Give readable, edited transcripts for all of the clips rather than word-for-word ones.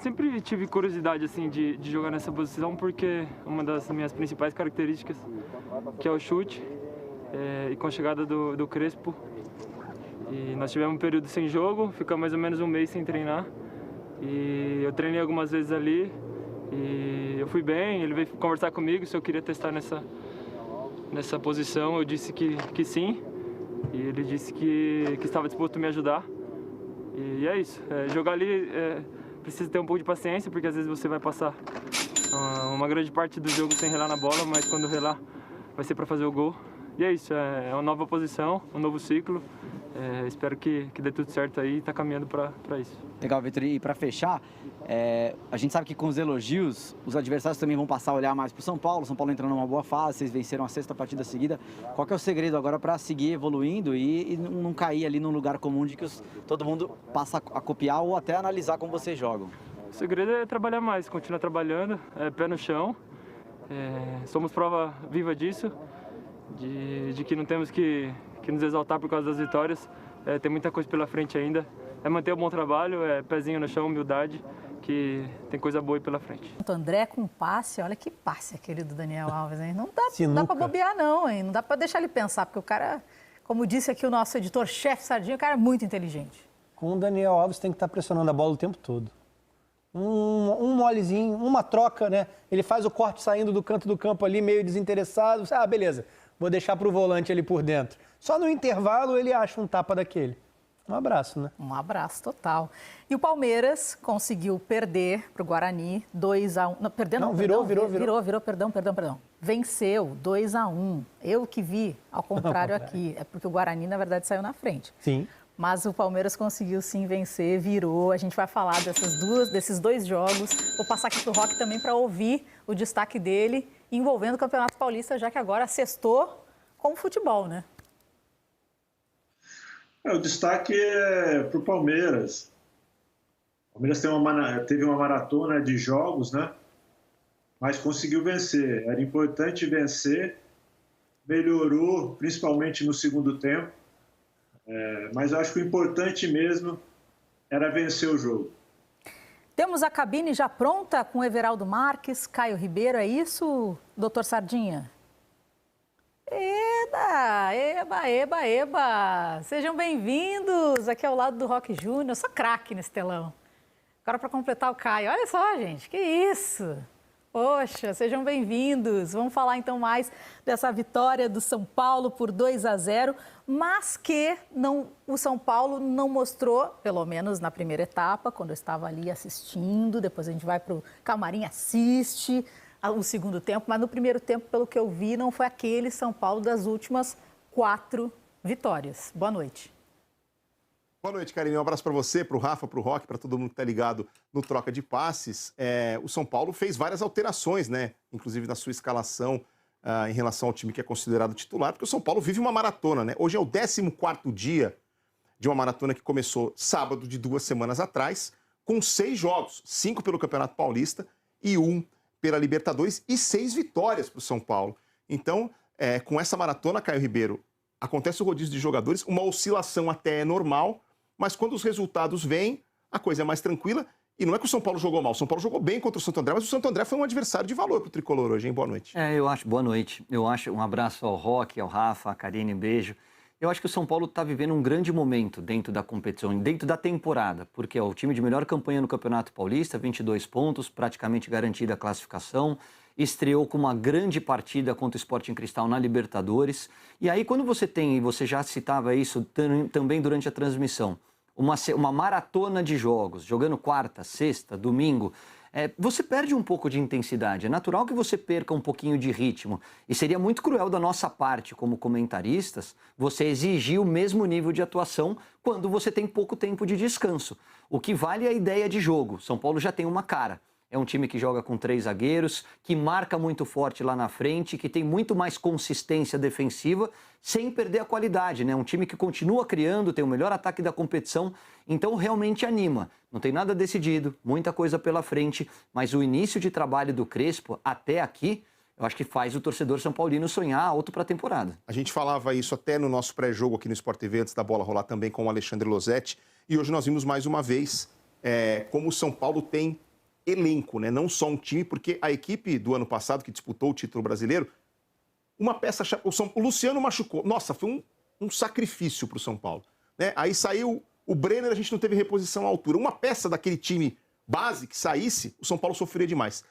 Sempre tive curiosidade assim de jogar nessa posição porque uma das minhas principais características que é o chute e com a chegada do Crespo e nós tivemos um período sem jogo, ficamos mais ou menos um mês sem treinar e eu treinei algumas vezes ali e eu fui bem, ele veio conversar comigo se eu queria testar nessa posição, eu disse que sim e ele disse que estava disposto a me ajudar e é isso, jogar ali precisa ter um pouco de paciência, porque às vezes você vai passar uma grande parte do jogo sem relar na bola, mas quando relar vai ser para fazer o gol. E é isso, é uma nova posição, um novo ciclo. Espero que dê tudo certo aí e está caminhando para isso. Legal, Vitor. E para fechar, a gente sabe que com os elogios, os adversários também vão passar a olhar mais para o São Paulo. São Paulo entrando numa boa fase, vocês venceram a 6ª partida seguida. Qual que é o segredo agora para seguir evoluindo e não cair ali num lugar comum de que todo mundo passa a copiar ou até analisar como vocês jogam? O segredo é trabalhar mais, continuar trabalhando, pé no chão. Somos prova viva disso, de que não temos que nos exaltar por causa das vitórias. Tem muita coisa pela frente ainda. É manter o bom trabalho, pezinho no chão, humildade, que tem coisa boa aí pela frente. O André com passe, olha que passe aquele do Daniel Alves, hein? Não dá para bobear não, hein? Não dá para deixar ele pensar, porque o cara, como disse aqui o nosso editor-chefe Sardinha, o cara é muito inteligente. Com o Daniel Alves tem que estar pressionando a bola o tempo todo. Um molezinho, uma troca, né? Ele faz o corte saindo do canto do campo ali, meio desinteressado. Ah, beleza, vou deixar para o volante ali por dentro. Só no intervalo ele acha um tapa daquele. Um abraço, né? Um abraço total. E o Palmeiras conseguiu perder para o Guarani 2-1. Não, perdeu não. Virou. Perdão. Venceu 2-1. Eu que vi, ao contrário aqui. É porque o Guarani, na verdade, saiu na frente. Sim. Mas o Palmeiras conseguiu sim vencer, virou. A gente vai falar desses dois jogos. Vou passar aqui para o Roque também para ouvir o destaque dele envolvendo o Campeonato Paulista, já que agora sextou com o futebol, né? O destaque é para o Palmeiras. O Palmeiras teve uma maratona de jogos, né? Mas conseguiu vencer. Era importante vencer. Melhorou, principalmente no segundo tempo. Mas eu acho que o importante mesmo era vencer o jogo. Temos a cabine já pronta com Everaldo Marques, Caio Ribeiro, é isso, doutor Sardinha? Eba! Sejam bem-vindos aqui ao lado do Roque Júnior. Eu sou craque nesse telão. Agora para completar o Caio. Olha só, gente, que isso! Poxa, sejam bem-vindos. Vamos falar então mais dessa vitória do São Paulo por 2-0, mas que o São Paulo não mostrou, pelo menos na primeira etapa, quando eu estava ali assistindo, depois a gente vai para o camarim, assiste o segundo tempo, mas no primeiro tempo, pelo que eu vi, não foi aquele São Paulo das últimas 4 vitórias. Boa noite. Boa noite, Karine. Um abraço para você, para o Rafa, para o Roque, para todo mundo que está ligado no Troca de Passes. O São Paulo fez várias alterações, né? Inclusive na sua escalação em relação ao time que é considerado titular, porque o São Paulo vive uma maratona, né? Hoje é o 14º dia de uma maratona que começou sábado de 2 semanas atrás, com 6 jogos, 5 pelo Campeonato Paulista e 1 pela Libertadores e 6 vitórias para o São Paulo. Então, com essa maratona, Caio Ribeiro, acontece o rodízio de jogadores, uma oscilação até é normal, mas quando os resultados vêm, a coisa é mais tranquila. E não é que o São Paulo jogou mal, o São Paulo jogou bem contra o Santo André, mas o Santo André foi um adversário de valor para o Tricolor hoje, hein? Boa noite. Boa noite. Um abraço ao Roque, ao Rafa, à Karine, um beijo. Eu acho que o São Paulo está vivendo um grande momento dentro da competição, dentro da temporada, porque é o time de melhor campanha no Campeonato Paulista, 22 pontos, praticamente garantida a classificação, estreou com uma grande partida contra o Sporting Cristal na Libertadores. E aí, quando você tem, e você já citava isso também durante a transmissão, uma maratona de jogos, jogando quarta, sexta, domingo, você perde um pouco de intensidade. É natural que você perca um pouquinho de ritmo. E seria muito cruel da nossa parte, como comentaristas, você exigir o mesmo nível de atuação quando você tem pouco tempo de descanso. O que vale é a ideia de jogo. São Paulo já tem uma cara. É um time que joga com 3 zagueiros, que marca muito forte lá na frente, que tem muito mais consistência defensiva, sem perder a qualidade, né? Um time que continua criando, tem o melhor ataque da competição, então realmente anima. Não tem nada decidido, muita coisa pela frente, mas o início de trabalho do Crespo até aqui, eu acho que faz o torcedor são paulino sonhar alto para a temporada. A gente falava isso até no nosso pré-jogo aqui no Sport TV, antes da bola rolar também com o Alexandre Losetti, e hoje nós vimos mais uma vez como o São Paulo tem elenco, né? Não só um time, porque a equipe do ano passado, que disputou o título brasileiro, uma peça... O Luciano machucou. Nossa, foi um sacrifício para o São Paulo, né? Aí saiu o Brenner, a gente não teve reposição à altura. Uma peça daquele time base que saísse, o São Paulo sofreria demais.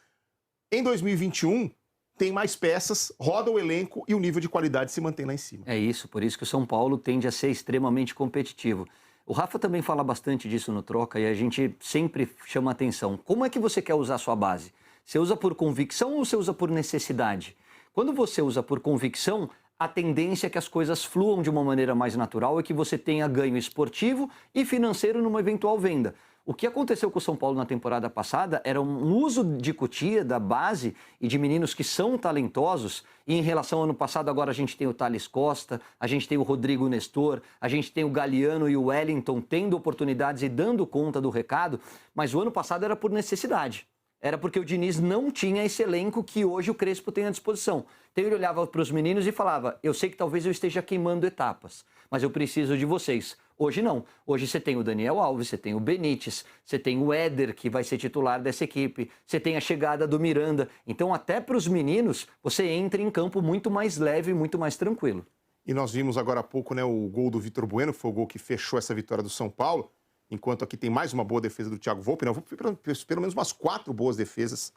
Em 2021, tem mais peças, roda o elenco e o nível de qualidade se mantém lá em cima. É isso, por isso que o São Paulo tende a ser extremamente competitivo. O Rafa também fala bastante disso no Troca e a gente sempre chama atenção. Como é que você quer usar a sua base? Você usa por convicção ou você usa por necessidade? Quando você usa por convicção, a tendência é que as coisas fluam de uma maneira mais natural e que você tenha ganho esportivo e financeiro numa eventual venda. O que aconteceu com o São Paulo na temporada passada era um uso de Cotia, da base e de meninos que são talentosos. E em relação ao ano passado, agora a gente tem o Thales Costa, a gente tem o Rodrigo Nestor, a gente tem o Galeano e o Wellington tendo oportunidades e dando conta do recado. Mas o ano passado era por necessidade. Era porque o Diniz não tinha esse elenco que hoje o Crespo tem à disposição. Então ele olhava para os meninos e falava, eu sei que talvez eu esteja queimando etapas, mas eu preciso de vocês. Hoje não. Hoje você tem o Daniel Alves, você tem o Benítez, você tem o Éder, que vai ser titular dessa equipe, você tem a chegada do Miranda. Então até para os meninos, você entra em campo muito mais leve, muito mais tranquilo. E nós vimos agora há pouco, né, o gol do Vitor Bueno, que foi o gol que fechou essa vitória do São Paulo. Enquanto aqui tem mais uma boa defesa do Thiago Volpi, não, pelo menos umas 4 boas defesas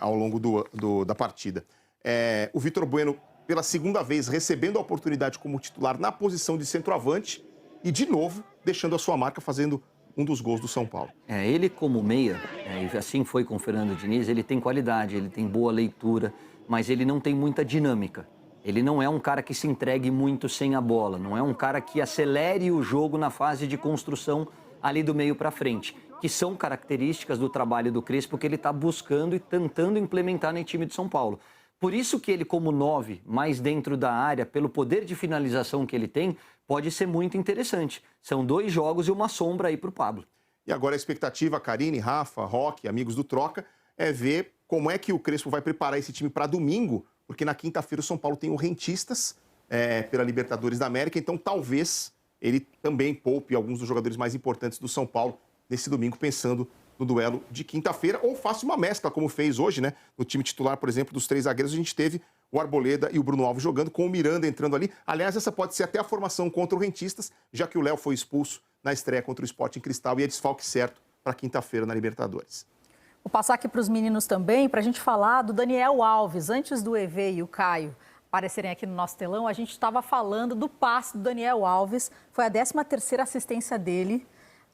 ao longo da partida. O Vitor Bueno, pela segunda vez, recebendo a oportunidade como titular na posição de centroavante e, de novo, deixando a sua marca, fazendo um dos gols do São Paulo. Ele como meia, e assim foi com o Fernando Diniz, ele tem qualidade, ele tem boa leitura, mas ele não tem muita dinâmica. Ele não é um cara que se entregue muito sem a bola, não é um cara que acelere o jogo na fase de construção ali do meio para frente, que são características do trabalho do Crespo que ele está buscando e tentando implementar no time de São Paulo. Por isso que ele, como 9, mais dentro da área, pelo poder de finalização que ele tem, pode ser muito interessante. São 2 jogos e uma sombra aí para o Pablo. E agora a expectativa, Karine, Rafa, Roque, amigos do Troca, é ver como é que o Crespo vai preparar esse time para domingo, porque na quinta-feira o São Paulo tem o Rentistas pela Libertadores da América, então talvez ele também poupe alguns dos jogadores mais importantes do São Paulo nesse domingo, pensando no duelo de quinta-feira, ou faça uma mescla, como fez hoje, né? No time titular, por exemplo, dos 3 zagueiros, a gente teve o Arboleda e o Bruno Alves jogando, com o Miranda entrando ali. Aliás, essa pode ser até a formação contra o Rentistas, já que o Léo foi expulso na estreia contra o Sporting Cristal e é desfalque certo para quinta-feira na Libertadores. Vou passar aqui para os meninos também, para a gente falar do Daniel Alves. Antes do EV e o Caio aparecerem aqui no nosso telão, a gente estava falando do passe do Daniel Alves. Foi a 13ª assistência dele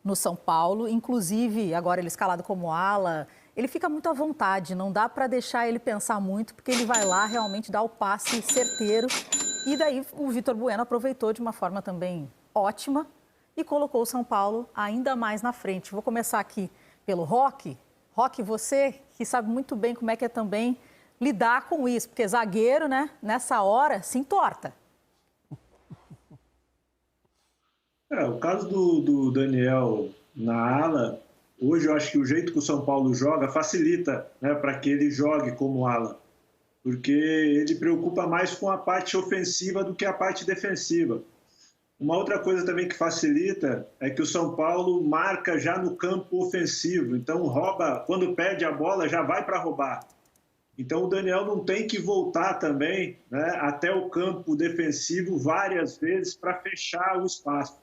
no São Paulo. Inclusive, agora ele escalado como ala, ele fica muito à vontade. Não dá para deixar ele pensar muito, porque ele vai lá realmente dar o passe certeiro. E daí o Vitor Bueno aproveitou de uma forma também ótima e colocou o São Paulo ainda mais na frente. Vou começar aqui pelo Roque. Roque, você que sabe muito bem como é que é também lidar com isso, porque zagueiro, né, nessa hora, se entorta. O caso do Daniel na ala, hoje eu acho que o jeito que o São Paulo joga facilita, né, para que ele jogue como ala, porque ele preocupa mais com a parte ofensiva do que a parte defensiva. Uma outra coisa também que facilita é que o São Paulo marca já no campo ofensivo, então rouba, quando perde a bola já vai para roubar. Então o Daniel não tem que voltar também, né, até o campo defensivo várias vezes para fechar o espaço.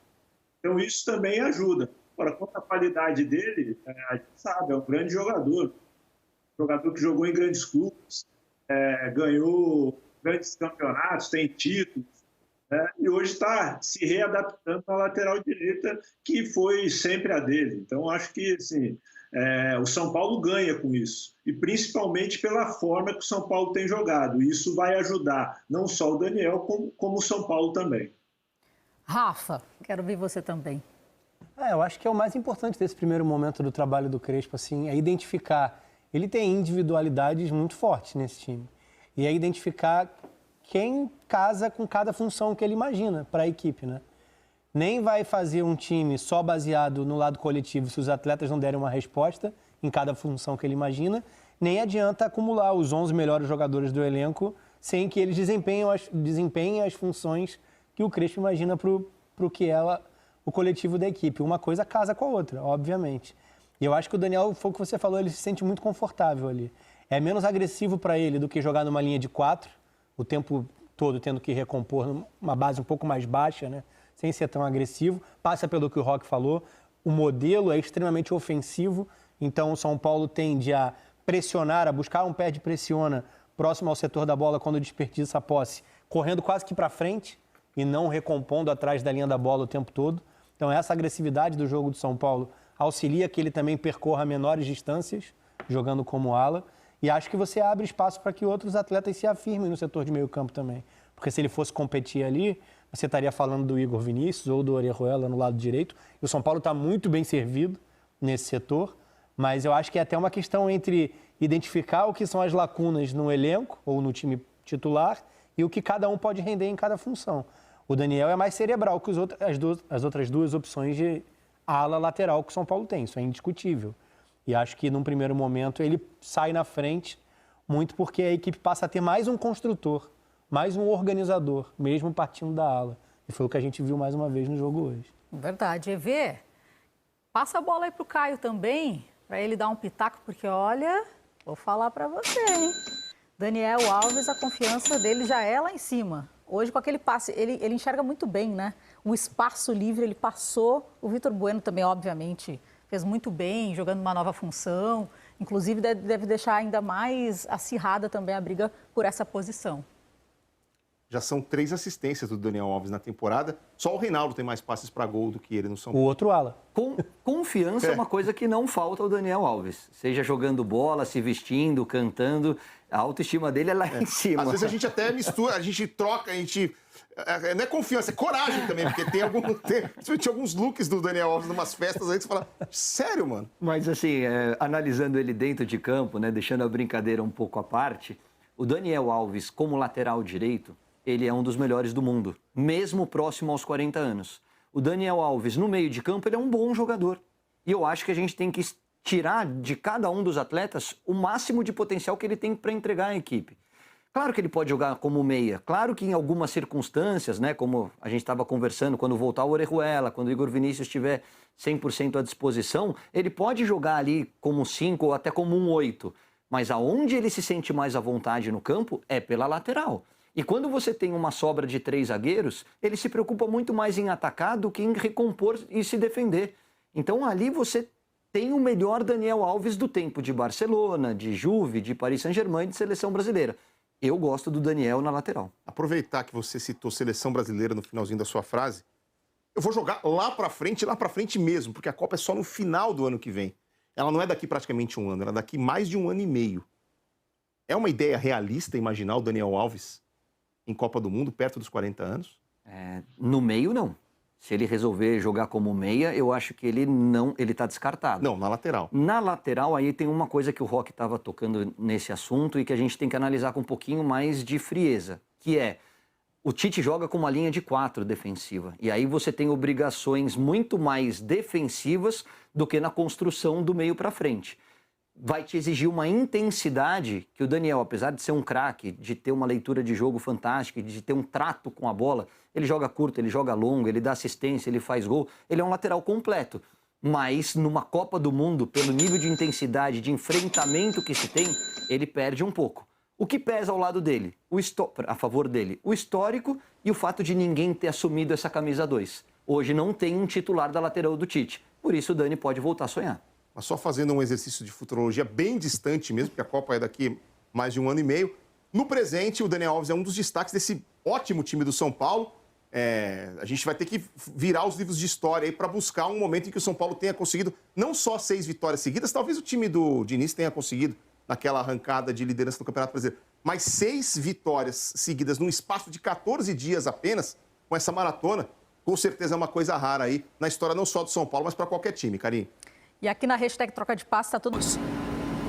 Então isso também ajuda. Agora, quanto à qualidade dele, a gente sabe, é um grande jogador. Jogador que jogou em grandes clubes, ganhou grandes campeonatos, tem títulos, né, e hoje está se readaptando à lateral direita, que foi sempre a dele. Então acho que assim, o São Paulo ganha com isso, e principalmente pela forma que o São Paulo tem jogado. Isso vai ajudar não só o Daniel, como o São Paulo também. Rafa, quero ver você também. Eu acho que é o mais importante desse primeiro momento do trabalho do Crespo, assim, é identificar. Ele tem individualidades muito fortes nesse time. E é identificar quem casa com cada função que ele imagina para a equipe, né? Nem vai fazer um time só baseado no lado coletivo se os atletas não derem uma resposta em cada função que ele imagina, nem adianta acumular os 11 melhores jogadores do elenco sem que eles desempenhem as funções que o Crespo imagina para o que é o coletivo da equipe. Uma coisa casa com a outra, obviamente. E eu acho que o Daniel, foi o que você falou, ele se sente muito confortável ali. É menos agressivo para ele do que jogar numa linha de 4, o tempo todo tendo que recompor uma base um pouco mais baixa, né? Sem ser tão agressivo. Passa pelo que o Roque falou, o modelo é extremamente ofensivo, então o São Paulo tende a pressionar, a buscar um pé de pressiona próximo ao setor da bola quando desperdiça a posse, correndo quase que para frente e não recompondo atrás da linha da bola o tempo todo. Então essa agressividade do jogo do São Paulo auxilia que ele também percorra menores distâncias, jogando como ala. E acho que você abre espaço para que outros atletas se afirmem no setor de meio campo também. Porque se ele fosse competir ali, você estaria falando do Igor Vinícius ou do Orejuela no lado direito. E o São Paulo está muito bem servido nesse setor. Mas eu acho que é até uma questão entre identificar o que são as lacunas no elenco ou no time titular e o que cada um pode render em cada função. O Daniel é mais cerebral que as outras duas opções de ala lateral que o São Paulo tem. Isso é indiscutível. E acho que, num primeiro momento, ele sai na frente muito porque a equipe passa a ter mais um construtor, mais um organizador, mesmo partindo da ala. E foi o que a gente viu mais uma vez no jogo hoje. Verdade. EV, passa a bola aí pro Caio também, para ele dar um pitaco, porque, olha, vou falar para você, hein? Daniel Alves, a confiança dele já é lá em cima. Hoje, com aquele passe, ele enxerga muito bem, né? O espaço livre, ele passou. O Vitor Bueno também, obviamente, fez muito bem, jogando uma nova função. Inclusive, deve deixar ainda mais acirrada também a briga por essa posição. Já são 3 assistências do Daniel Alves na temporada. Só o Reinaldo tem mais passes para gol do que ele no São O Paulo. outro ala. Confiança é uma coisa que não falta ao Daniel Alves. Seja jogando bola, se vestindo, cantando, a autoestima dele é lá em cima. Às vezes a gente até mistura, a gente troca, a gente... Não é confiança, é coragem também, porque tem alguns looks do Daniel Alves em umas festas aí que você fala, sério, mano? Mas assim, analisando ele dentro de campo, né, deixando a brincadeira um pouco à parte, o Daniel Alves, como lateral direito, ele é um dos melhores do mundo, mesmo próximo aos 40 anos. O Daniel Alves, no meio de campo, ele é um bom jogador. E eu acho que a gente tem que tirar de cada um dos atletas o máximo de potencial que ele tem para entregar à equipe. Claro que ele pode jogar como meia, claro que em algumas circunstâncias, né, como a gente estava conversando, quando voltar o Orejuela, quando o Igor Vinícius estiver 100% à disposição, ele pode jogar ali como 5 ou até como um 8, mas aonde ele se sente mais à vontade no campo é pela lateral. E quando você tem uma sobra de 3 zagueiros, ele se preocupa muito mais em atacar do que em recompor e se defender. Então ali você tem o melhor Daniel Alves do tempo de Barcelona, de Juve, de Paris Saint-Germain e de seleção brasileira. Eu gosto do Daniel na lateral. Aproveitar que você citou seleção brasileira no finalzinho da sua frase, eu vou jogar lá pra frente mesmo, porque a Copa é só no final do ano que vem. Ela não é daqui praticamente um ano, ela é daqui mais de 1 ano e meio. É uma ideia realista imaginar o Daniel Alves em Copa do Mundo, perto dos 40 anos? No meio, não. Se ele resolver jogar como meia, eu acho que ele está descartado. Não, na lateral. Na lateral, aí tem uma coisa que o Roque estava tocando nesse assunto e que a gente tem que analisar com um pouquinho mais de frieza, que é o Tite joga com uma linha de 4 defensiva. E aí você tem obrigações muito mais defensivas do que na construção do meio para frente. Vai te exigir uma intensidade que o Daniel, apesar de ser um craque, de ter uma leitura de jogo fantástica, de ter um trato com a bola, ele joga curto, ele joga longo, ele dá assistência, ele faz gol, ele é um lateral completo. Mas numa Copa do Mundo, pelo nível de intensidade, de enfrentamento que se tem, ele perde um pouco. O que pesa ao lado dele? A favor dele? O histórico e o fato de ninguém ter assumido essa camisa 2. Hoje não tem um titular da lateral do Tite. Por isso o Dani pode voltar a sonhar. Mas só fazendo um exercício de futurologia bem distante mesmo, porque a Copa é daqui mais de 1 ano e meio. No presente, o Daniel Alves é um dos destaques desse ótimo time do São Paulo. A gente vai ter que virar os livros de história aí para buscar um momento em que o São Paulo tenha conseguido não só 6 vitórias seguidas, talvez o time do Diniz tenha conseguido naquela arrancada de liderança do Campeonato Brasileiro, mas 6 vitórias seguidas num espaço de 14 dias apenas, com essa maratona, com certeza é uma coisa rara aí na história não só do São Paulo, mas para qualquer time, Karine. E aqui na hashtag Troca de Passe está tudo...